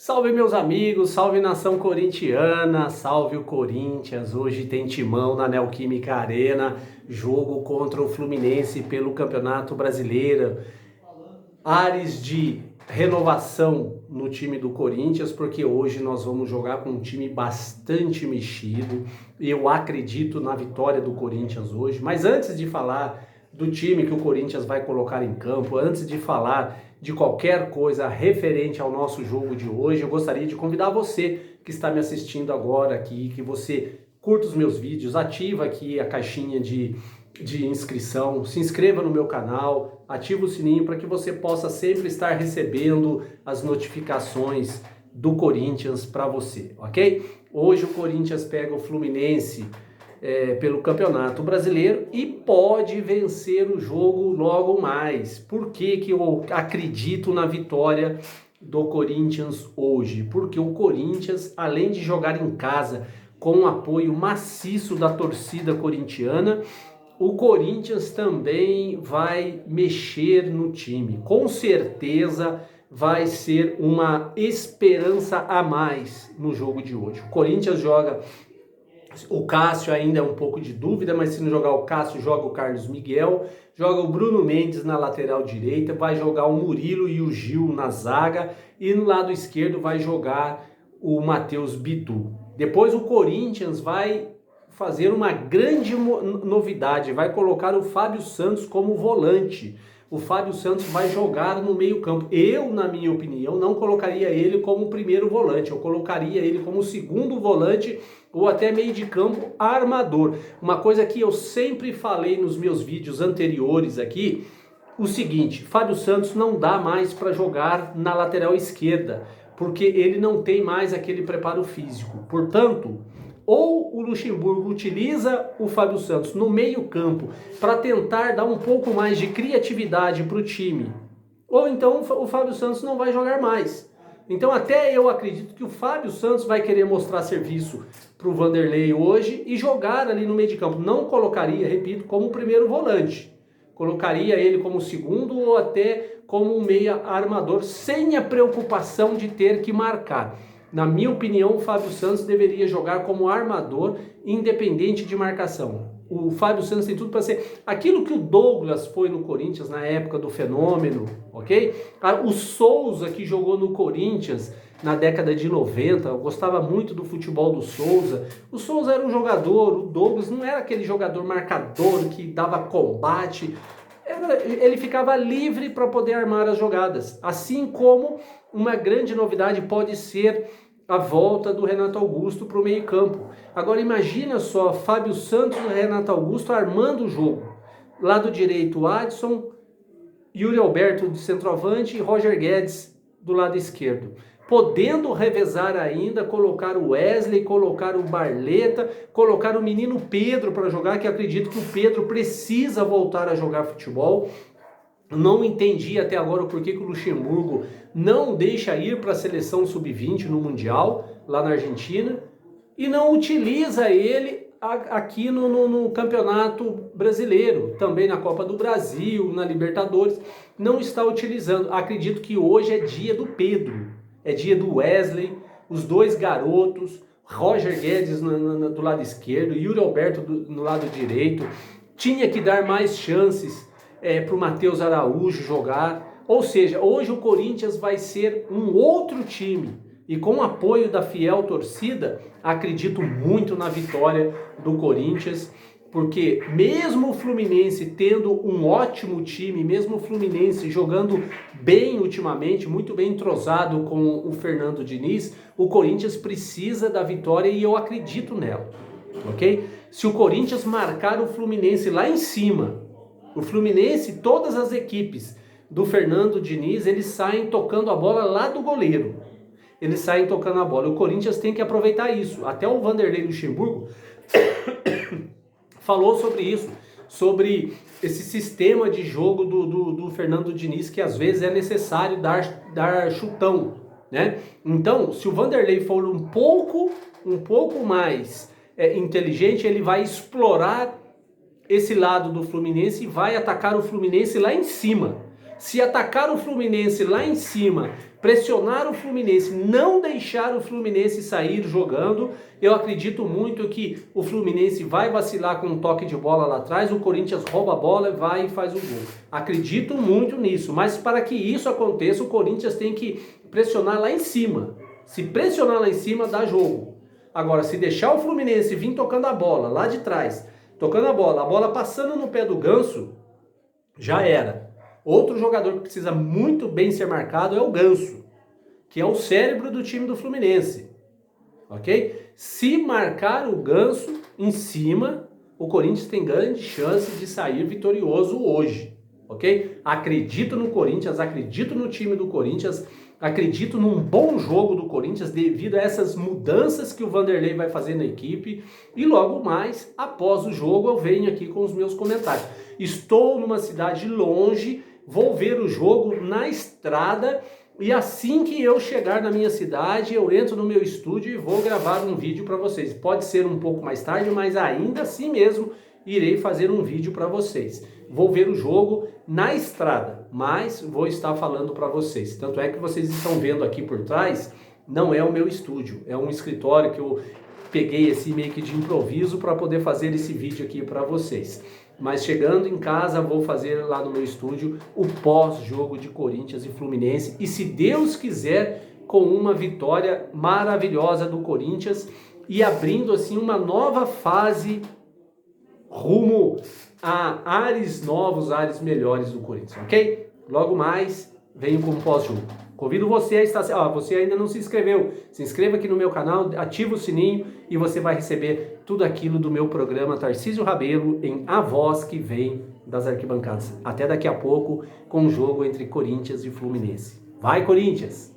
Salve meus amigos, salve nação corintiana, salve o Corinthians. Hoje tem timão na Neoquímica Arena, jogo contra o Fluminense pelo Campeonato Brasileiro. Ares de renovação no time do Corinthians, porque hoje nós vamos jogar com um time bastante mexido. Eu acredito na vitória do Corinthians hoje, mas antes de falar do time que o Corinthians vai colocar em campo, antes de falar de qualquer coisa referente ao nosso jogo de hoje, eu gostaria de convidar você que está me assistindo agora aqui, que você curta os meus vídeos, ativa aqui a caixinha de inscrição, se inscreva no meu canal, ativa o sininho para que você possa sempre estar recebendo as notificações do Corinthians para você, ok? Hoje o Corinthians pega o Fluminense pelo Campeonato Brasileiro e pode vencer o jogo logo mais. Por que eu acredito na vitória do Corinthians hoje? Porque o Corinthians, além de jogar em casa com o apoio maciço da torcida corintiana, o Corinthians também vai mexer no time. Com certeza vai ser uma esperança a mais no jogo de hoje. O Corinthians joga... O Cássio ainda é um pouco de dúvida, mas se não jogar o Cássio, joga o Carlos Miguel, joga o Bruno Mendes na lateral direita, vai jogar o Murilo e o Gil na zaga, e no lado esquerdo vai jogar o Matheus Bidu. Depois o Corinthians vai fazer uma grande novidade, vai colocar o Fábio Santos como volante. O Fábio Santos vai jogar no meio-campo. Eu, na minha opinião, não colocaria ele como primeiro volante. Eu colocaria ele como segundo volante ou até meio de campo armador. Uma coisa que eu sempre falei nos meus vídeos anteriores aqui, o seguinte: Fábio Santos não dá mais para jogar na lateral esquerda, porque ele não tem mais aquele preparo físico. Portanto, ou o Luxemburgo utiliza o Fábio Santos no meio-campo para tentar dar um pouco mais de criatividade para o time, ou então o Fábio Santos não vai jogar mais. Então até eu acredito que o Fábio Santos vai querer mostrar serviço para o Vanderlei hoje e jogar ali no meio de campo. Não colocaria, repito, como primeiro volante. Colocaria ele como segundo ou até como um meia armador, sem a preocupação de ter que marcar. Na minha opinião, o Fábio Santos deveria jogar como armador, independente de marcação. O Fábio Santos tem tudo para ser aquilo que o Douglas foi no Corinthians na época do Fenômeno, ok? O Souza, que jogou no Corinthians na década de 90, eu gostava muito do futebol do Souza. O Souza era um jogador, o Douglas não era aquele jogador marcador que dava combate. Ele ficava livre para poder armar as jogadas. Assim como uma grande novidade pode ser a volta do Renato Augusto para o meio campo. Agora imagina só, Fábio Santos e Renato Augusto armando o jogo. Lado direito, Adson, Yuri Alberto de centroavante e Roger Guedes do lado esquerdo. Podendo revezar ainda, colocar o Wesley, colocar o Barleta, colocar o menino Pedro para jogar, que acredito que o Pedro precisa voltar a jogar futebol. Não entendi até agora o porquê que o Luxemburgo não deixa ir para a seleção sub-20 no Mundial, lá na Argentina, e não utiliza ele aqui no Campeonato Brasileiro, também na Copa do Brasil, na Libertadores, não está utilizando. Acredito que hoje é dia do Pedro, é dia do Wesley, os dois garotos, Roger Guedes do lado esquerdo, Yuri Alberto no lado direito. Tinha que dar mais chances para o Matheus Araújo jogar. Ou seja, hoje o Corinthians vai ser um outro time. E com o apoio da fiel torcida, acredito muito na vitória do Corinthians. Porque mesmo o Fluminense tendo um ótimo time, mesmo o Fluminense jogando bem ultimamente, muito bem entrosado com o Fernando Diniz, o Corinthians precisa da vitória e eu acredito nela, ok? Se o Corinthians marcar o Fluminense lá em cima, o Fluminense, todas as equipes do Fernando Diniz, eles saem tocando a bola lá do goleiro. Eles saem tocando a bola. O Corinthians tem que aproveitar isso. Até o Vanderlei Luxemburgo falou sobre isso, sobre esse sistema de jogo do Fernando Diniz, que às vezes é necessário dar chutão, né? Então, se o Vanderlei for um pouco mais inteligente, ele vai explorar esse lado do Fluminense e vai atacar o Fluminense lá em cima. Se atacar o Fluminense lá em cima, pressionar o Fluminense, não deixar o Fluminense sair jogando, eu acredito muito que o Fluminense vai vacilar com um toque de bola lá atrás, o Corinthians rouba a bola, vai e faz o gol. Acredito muito nisso, mas para que isso aconteça, o Corinthians tem que pressionar lá em cima. Se pressionar lá em cima, dá jogo. Agora, se deixar o Fluminense vir tocando a bola lá de trás, tocando a bola passando no pé do Ganso, já era. Outro jogador que precisa muito bem ser marcado é o Ganso, que é o cérebro do time do Fluminense, ok? Se marcar o Ganso em cima, o Corinthians tem grande chance de sair vitorioso hoje, ok? Acredito no Corinthians, acredito no time do Corinthians, acredito num bom jogo do Corinthians devido a essas mudanças que o Vanderlei vai fazer na equipe e logo mais, após o jogo, eu venho aqui com os meus comentários. Estou numa cidade longe, vou ver o jogo na estrada e assim que eu chegar na minha cidade, eu entro no meu estúdio e vou gravar um vídeo para vocês. Pode ser um pouco mais tarde, mas ainda assim mesmo irei fazer um vídeo para vocês. Vou ver o jogo na estrada, mas vou estar falando para vocês. Tanto é que vocês estão vendo aqui por trás, não é o meu estúdio, é um escritório que eu peguei assim meio que de improviso para poder fazer esse vídeo aqui para vocês. Mas chegando em casa, vou fazer lá no meu estúdio o pós-jogo de Corinthians e Fluminense. E se Deus quiser, com uma vitória maravilhosa do Corinthians e abrindo assim uma nova fase rumo a ares novos, ares melhores do Corinthians, ok? Logo mais, venho com o pós-jogo. Convido você a estar... você ainda não se inscreveu, se inscreva aqui no meu canal, ativa o sininho e você vai receber tudo aquilo do meu programa Tarcísio Rabelo em A Voz que Vem das Arquibancadas. Até daqui a pouco com o jogo entre Corinthians e Fluminense. Vai, Corinthians!